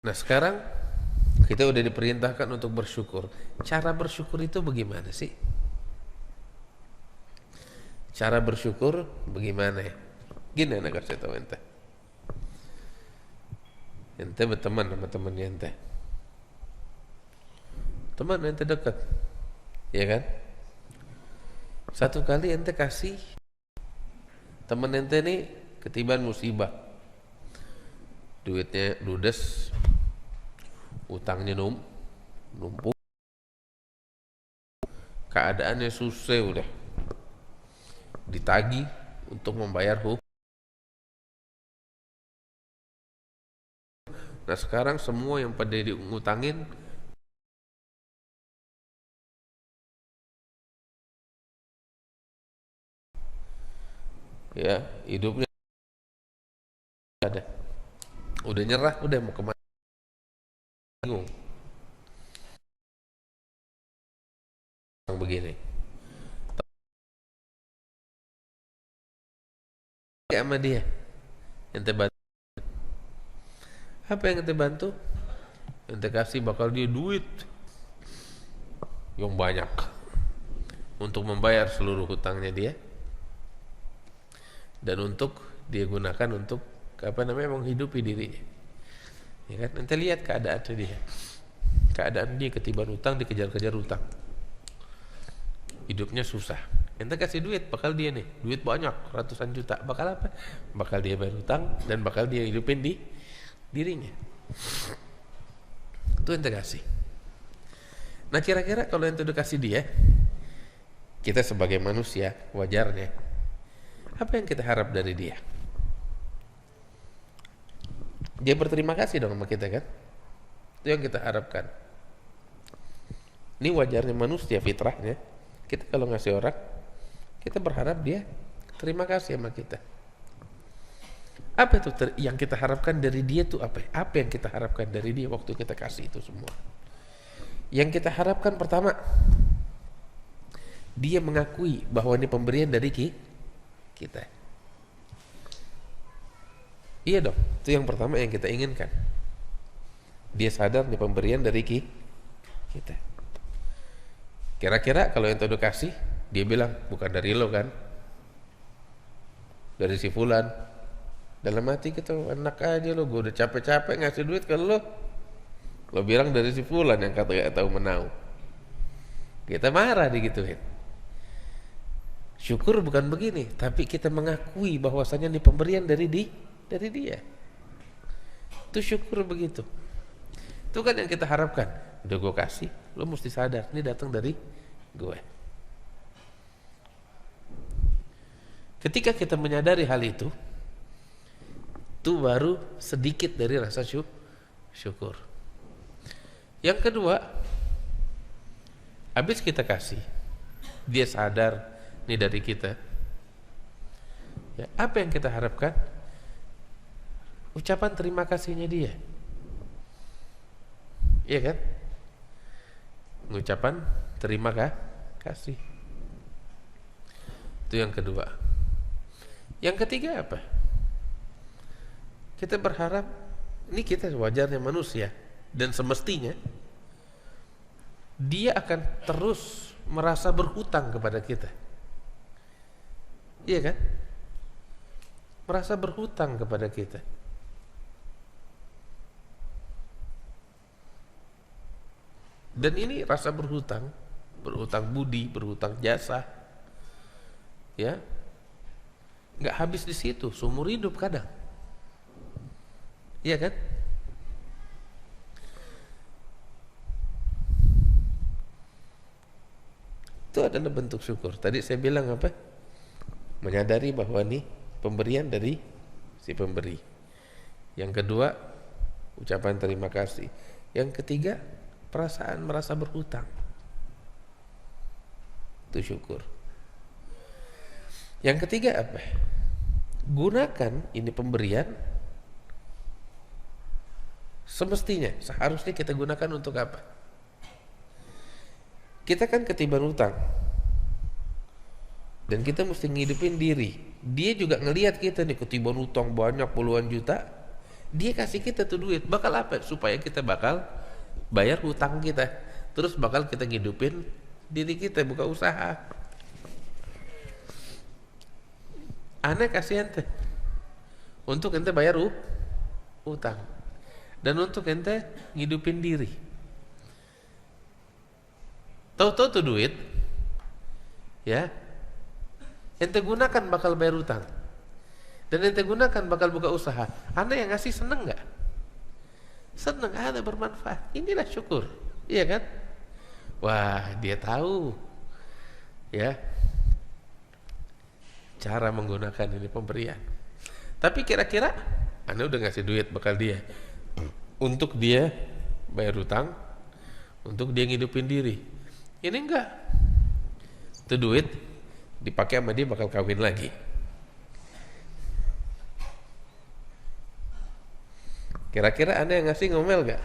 Nah sekarang kita udah diperintahkan untuk bersyukur. Cara bersyukur itu bagaimana sih? Cara bersyukur bagaimana ya? Gini anak kasih tahu ente. Ente berteman sama temannya ente. Teman ente dekat, ya kan? Satu kali ente kasih teman ente nih ketiban musibah, duitnya ludes, utangnya numpuk, keadaannya susah udah, ditagih untuk membayar hutang. Nah sekarang semua yang pada diutangin ya hidupnya ada, udah nyerah, udah mau kemana, bingung begini. Sama dia ente bantu, apa yang ente bantu? Ente kasih bakal dia duit yang banyak untuk membayar seluruh hutangnya dia, dan untuk dia gunakan untuk apa namanya menghidupi dirinya, ya kan? Ente lihat keadaan dia ketiban utang, dikejar-kejar utang, hidupnya susah. Ente kasih duit, bakal dia nih duit banyak ratusan juta, bakal apa? Bakal dia bayar utang dan bakal dia hidupin di dirinya. Itu ente kasih. Nah kira-kira kalau ente udah kasih dia, kita sebagai manusia wajarnya apa yang kita harap dari dia? Dia berterima kasih dong sama kita kan? Itu yang kita harapkan. Ini wajarnya manusia, fitrahnya. Kita kalau ngasih orang, kita berharap dia terima kasih sama kita. Apa itu yang kita harapkan dari dia tuh apa? Apa yang kita harapkan dari dia waktu kita kasih itu semua? Yang kita harapkan pertama, dia mengakui bahwa ini pemberian dari kita. Iya dong, itu yang pertama yang kita inginkan. Dia sadar ini pemberian dari kita. Kira-kira kalau yang udah kasih, dia bilang bukan dari lo kan, dari si fulan. Dalam hati kita, enak aja lo, gue udah capek-capek ngasih duit ke lo bilang dari si fulan yang kata gak tahu menau. Kita marah digituin. Syukur bukan begini, tapi kita mengakui bahwasanya ini pemberian dari dia. Itu syukur begitu. Itu kan yang kita harapkan. Udah gue kasih, lo mesti sadar ini datang dari gue. Ketika kita menyadari hal itu baru sedikit dari rasa syukur. Yang kedua, habis kita kasih, dia sadar ini dari kita. Ya, apa yang kita harapkan? Ucapan terima kasihnya dia. Iya kan? Ucapan terima kasih. Itu yang kedua. Yang ketiga apa? Kita berharap, ini kita wajarnya manusia dan semestinya dia akan terus merasa berhutang kepada kita. Iya kan? Merasa berhutang kepada kita. Dan ini rasa berhutang budi, berhutang jasa, ya, nggak habis di situ, seumur hidup kadang. Iya kan? Itu adalah bentuk syukur. Tadi saya bilang apa? Menyadari bahwa ini pemberian dari si pemberi. Yang kedua, ucapan terima kasih. Yang ketiga, perasaan merasa berhutang. Itu syukur. Yang ketiga apa? Gunakan ini pemberian semestinya, seharusnya kita gunakan untuk apa? Kita kan ketiban utang dan kita mesti ngidupin diri. Dia juga ngelihat kita nih ketiban utang banyak puluhan juta, Dia kasih kita tuh duit, bakal apa? Supaya kita bakal bayar hutang kita. Terus bakal kita ngidupin diri kita, buka usaha. Aneh kasih ente untuk ente bayar utang dan untuk ente ngidupin diri. Tahu-tahu tuh duit, ya, ente gunakan bakal bayar utang dan ente gunakan bakal buka usaha. Anda yang ngasih seneng nggak? Seneng, ada bermanfaat. Inilah syukur, iya kan? Wah, dia tahu, ya, cara menggunakan ini pemberian. Tapi kira-kira Anda udah ngasih duit bakal dia untuk dia bayar utang, untuk dia ngidupin diri. Ini enggak. Itu duit dipakai sama dia bakal kawin lagi. Kira-kira Anda yang ngasih ngomel gak?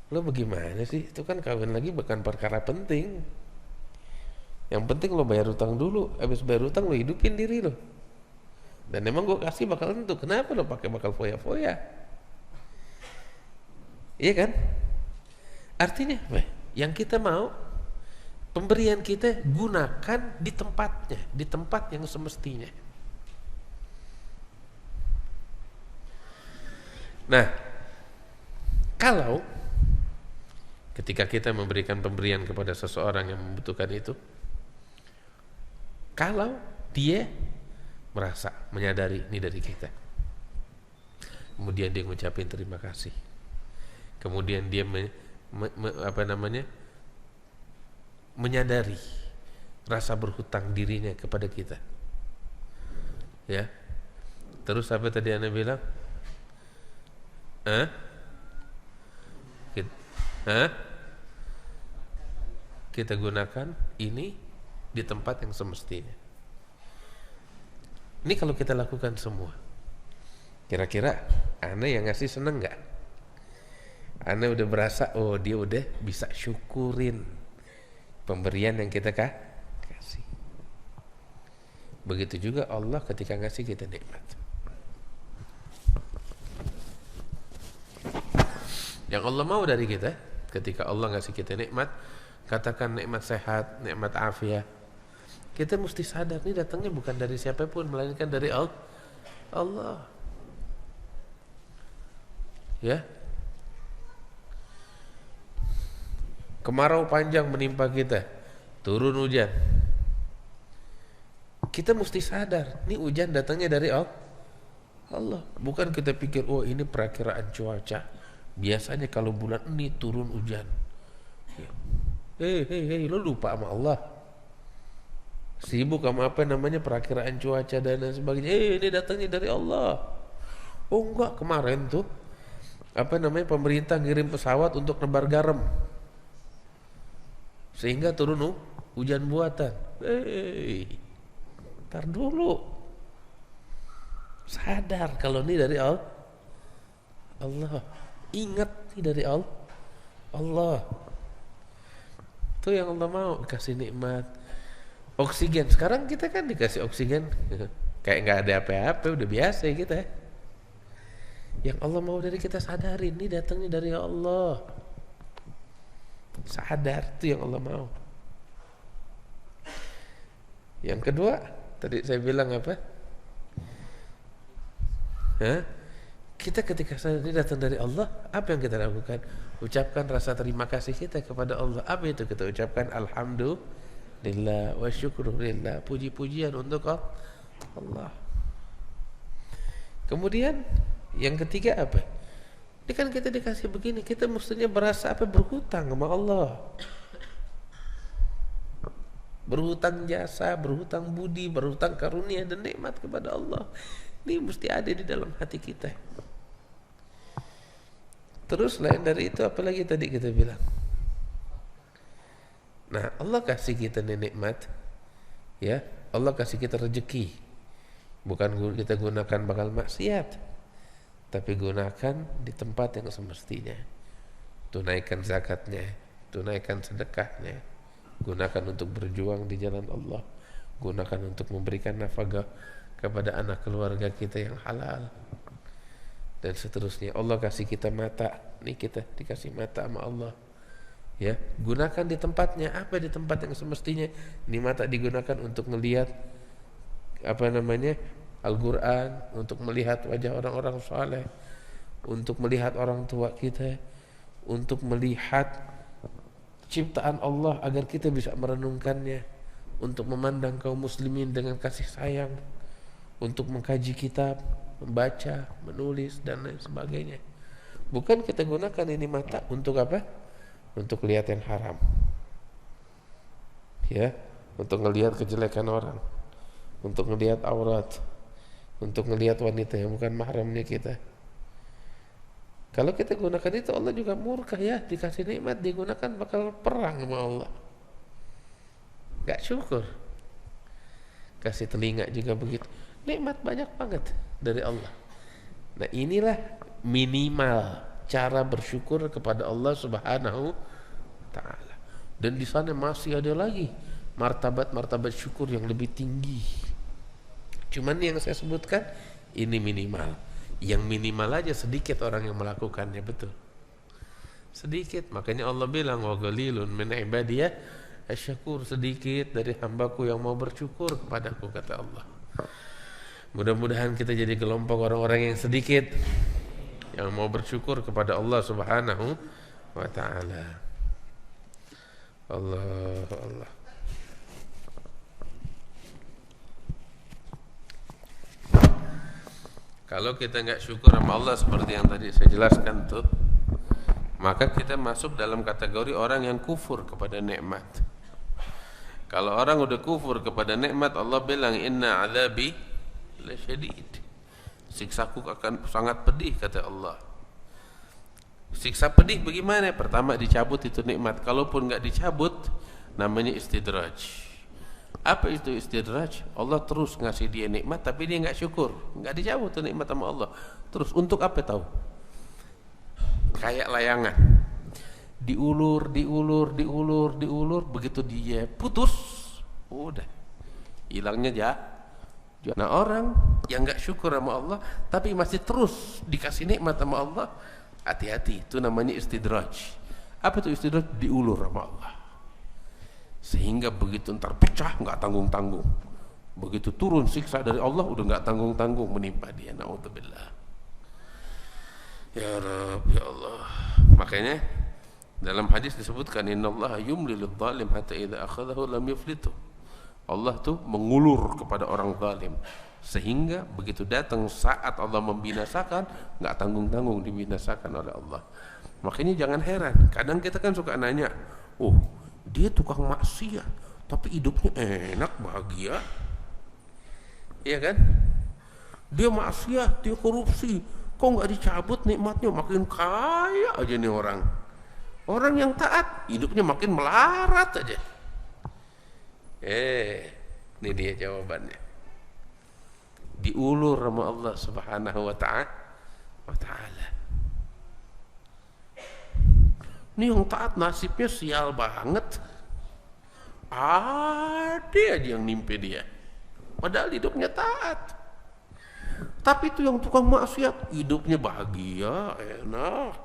Lo bagaimana sih? Itu kan kawin lagi bukan perkara penting. Yang penting lo bayar utang dulu. Habis bayar utang lo hidupin diri lo. Dan emang gue kasih bakal tentu. Kenapa lo pakai bakal foya-foya? Iya kan? Artinya yang kita mau, pemberian kita gunakan di tempatnya, di tempat yang semestinya. Nah, kalau ketika kita memberikan pemberian kepada seseorang yang membutuhkan itu, kalau dia merasa menyadari ini dari kita, kemudian dia ngucapin terima kasih, kemudian dia menyadari rasa berhutang dirinya kepada kita, ya. Terus apa tadi Anda bilang? Kita gunakan ini di tempat yang semestinya. Ini kalau kita lakukan semua, kira-kira Anda yang ngasih seneng gak? Anda udah berasa, oh dia udah bisa syukurin pemberian yang kita kasih. Begitu juga Allah ketika ngasih kita nikmat. Yang Allah mau dari kita, ketika Allah ngasih kita nikmat, katakan nikmat sehat, nikmat afiat, kita mesti sadar ini datangnya bukan dari siapapun, melainkan dari Allah. Ya, kemarau panjang menimpa kita, turun hujan, kita mesti sadar, ini hujan datangnya dari Allah. Bukan kita pikir, oh ini perakiraan cuaca. Biasanya kalau bulan ini turun hujan. Hei, lo lupa sama Allah. Sibuk sama apa namanya perakiraan cuaca dan lain sebagainya. Ini datangnya dari Allah. Oh enggak, kemarin tuh apa namanya pemerintah ngirim pesawat untuk nebar garam, sehingga turun hujan buatan. Ntar dulu, sadar kalau ini dari Allah. Ingat ini dari Allah. Itu yang Allah mau, kasih nikmat. Oksigen, sekarang kita kan dikasih oksigen kayak nggak ada apa-apa, udah biasa kita. Yang Allah mau dari kita sadarin ini datangnya dari Allah. Sadar, itu yang Allah mau. Yang kedua, tadi saya bilang apa? Kita ketika sadar ini datang dari Allah, apa yang kita lakukan? Ucapkan rasa terima kasih kita kepada Allah. Apa itu kita ucapkan? Alhamdulillah wa syukrulillah, puji-pujian untuk Allah. Kemudian yang ketiga apa? Ini kan kita dikasih begini, kita mestinya berasa apa? Berhutang sama Allah. Berhutang jasa, berhutang budi, berhutang karunia dan nikmat kepada Allah. Ini mesti ada di dalam hati kita. Terus lain dari itu apalagi tadi kita bilang. Nah, Allah kasih kita nikmat, ya. Allah kasih kita rezeki. Bukan kita gunakan bakal maksiat, tapi gunakan di tempat yang semestinya. Tunaikan zakatnya, tunaikan sedekahnya, gunakan untuk berjuang di jalan Allah, gunakan untuk memberikan nafkah kepada anak keluarga kita yang halal, dan seterusnya. Allah kasih kita mata, nih kita dikasih mata sama Allah, ya, gunakan di tempatnya. Apa di tempat yang semestinya? Ini mata digunakan untuk melihat Al-Quran, untuk melihat wajah orang-orang saleh, untuk melihat orang tua kita, untuk melihat ciptaan Allah agar kita bisa merenungkannya, untuk memandang kaum muslimin dengan kasih sayang, untuk mengkaji kitab, membaca, menulis, dan lain sebagainya. Bukan kita gunakan ini mata untuk apa? Untuk lihat yang haram, ya, untuk melihat kejelekan orang, untuk melihat aurat, untuk melihat wanita yang bukan mahramnya kita. Kalau kita gunakan itu, Allah juga murka, ya. Dikasih nikmat digunakan bakal perang sama Allah, gak syukur. Kasih telinga juga begitu, nikmat banyak banget dari Allah. Nah, inilah minimal cara bersyukur kepada Allah Subhanahu wa taala. Dan di sana masih ada lagi martabat-martabat syukur yang lebih tinggi. Cuman yang saya sebutkan ini minimal. Yang minimal aja sedikit orang yang melakukannya, betul. Sedikit. Makanya Allah bilang wa qalilun min ibadiyah asyakur, sedikit dari hambaku yang mau bersyukur kepadaku, kata Allah. Mudah-mudahan kita jadi kelompok orang-orang yang sedikit yang mau bersyukur kepada Allah Subhanahu wa taala. Allah. Kalau kita nggak syukur sama Allah seperti yang tadi saya jelaskan tuh, maka kita masuk dalam kategori orang yang kufur kepada nikmat. Kalau orang udah kufur kepada nikmat, Allah bilang inna azabi lasyadid, siksaku akan sangat pedih, kata Allah. Siksa pedih bagaimana? Pertama dicabut itu nikmat. Kalaupun nggak dicabut, namanya istidraj. Apa itu istidraj? Allah terus ngasih dia nikmat tapi dia nggak syukur, nggak dicabut tuh nikmat sama Allah. Terus untuk apa tahu? Kayak layangan, diulur, begitu dia putus, udah hilangnya Nah, orang yang nggak syukur sama Allah tapi masih terus dikasih nikmat sama Allah, hati-hati, itu namanya istidraj. Apa itu istidraj? Diulur sama Allah, sehingga begitu ntar pecah nggak tanggung-tanggung, begitu turun siksa dari Allah udah nggak tanggung-tanggung menimpa dia. Naudzubillah. Ya Rabb, ya Allah. Makanya dalam hadis disebutkan innallaha yumlilidz zalim hatta idza akhadhahu lam yuflituh. Allah tuh mengulur kepada orang zalim sehingga begitu datang saat Allah membinasakan, nggak tanggung-tanggung dibinasakan oleh Allah. Makanya jangan heran, kadang kita kan suka nanya, oh dia tukang maksiat tapi hidupnya enak, bahagia, iya kan? Dia maksiat, dia korupsi, kok nggak dicabut nikmatnya, makin kaya aja nih orang. Orang yang taat hidupnya makin melarat aja. Ini dia jawabannya. Diulur sama Allah Subhanahu wa taala. Ini yang taat nasibnya sial banget. Ada aja yang nimpe dia, padahal hidupnya taat. Tapi itu yang tukang maksiat hidupnya bahagia, enak.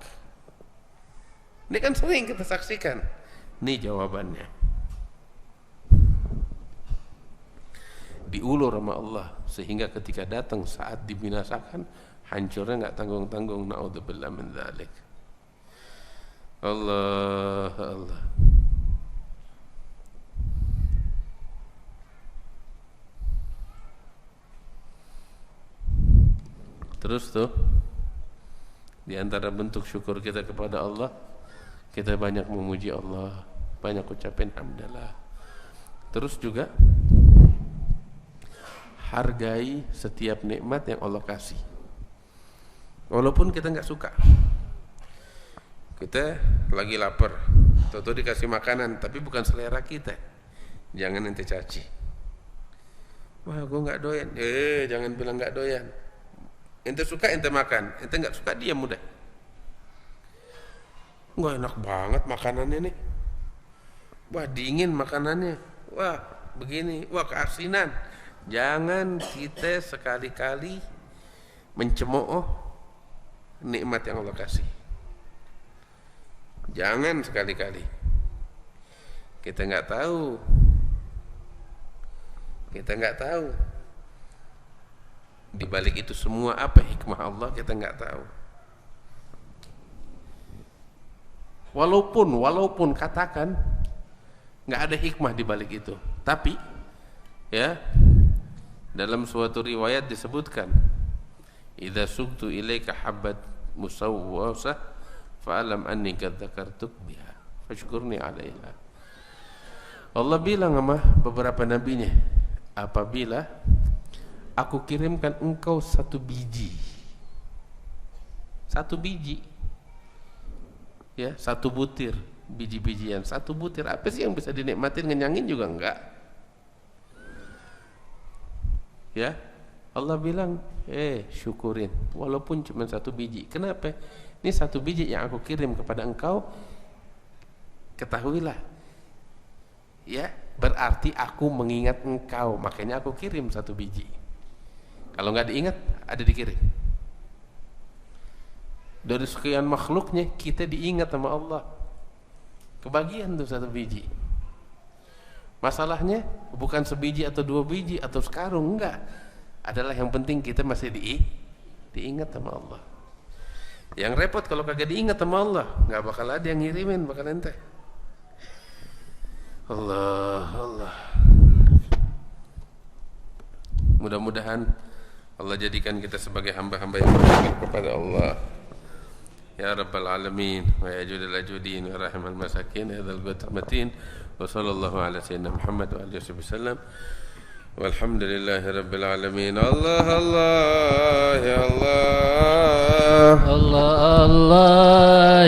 Ini kan sering kita saksikan. Ini jawabannya. Diulur sama Allah sehingga ketika datang saat dibinasakan, hancurnya nggak tanggung-tanggung. Naudzubillah min dzalik. Allah. Terus tuh di antara bentuk syukur kita kepada Allah, kita banyak memuji Allah, banyak ucapin hamdalah. Terus juga hargai setiap nikmat yang Allah kasih, walaupun kita nggak suka. Kita lagi lapar, tahu-tahu dikasih makanan tapi bukan selera kita, jangan ente caci. Wah, gue nggak doyan. Jangan bilang nggak doyan. Ente suka ente makan, ente nggak suka diam udah. Wah, enak banget makanannya nih. Wah, dingin makanannya. Wah, begini. Wah, keasinan. Jangan kita sekali-kali mencemooh nikmat yang Allah kasih. Jangan sekali-kali. Kita nggak tahu. Kita nggak tahu. Di balik itu semua apa hikmah Allah, kita nggak tahu. Walaupun katakan nggak ada hikmah di balik itu, tapi ya dalam suatu riwayat disebutkan, idza suktu ilaika habbat musawwasah fa'alam anni qad dzakartuk biha fashkurni 'alaiha. Allah bilang sama beberapa nabinya, apabila aku kirimkan engkau satu biji, ya, satu butir biji-bijian, satu butir, apa sih yang bisa dinikmatin, ngenyangin juga enggak, ya. Allah bilang, syukurin walaupun cuma satu biji. Kenapa? Ini satu biji yang aku kirim kepada engkau, ketahuilah, ya, berarti aku mengingat engkau, makanya aku kirim satu biji. Kalau nggak diingat, ada dikirim. Dari sekian makhluknya kita diingat sama Allah, kebagian tuh satu biji. Masalahnya bukan sebiji atau dua biji atau sekarung, enggak. Adalah yang penting kita masih diingat sama Allah. Yang repot kalau kagak diingat sama Allah, nggak bakal ada yang ngirimin, bakal ente. Allah. Mudah-mudahan Allah jadikan kita sebagai hamba-hamba yang bertakwa kepada Allah. Ya Rabbal Alamin, wa ya Judal Ajudin, wa Rahimal Masakin, ya Dzal Ghadr Matin, wa sallallahu ala sayyidina Muhammad wa alihi wasallam. Walhamdulillahi Rabbil Alamin. Allah, Allah, ya Allah. Allah, Allah,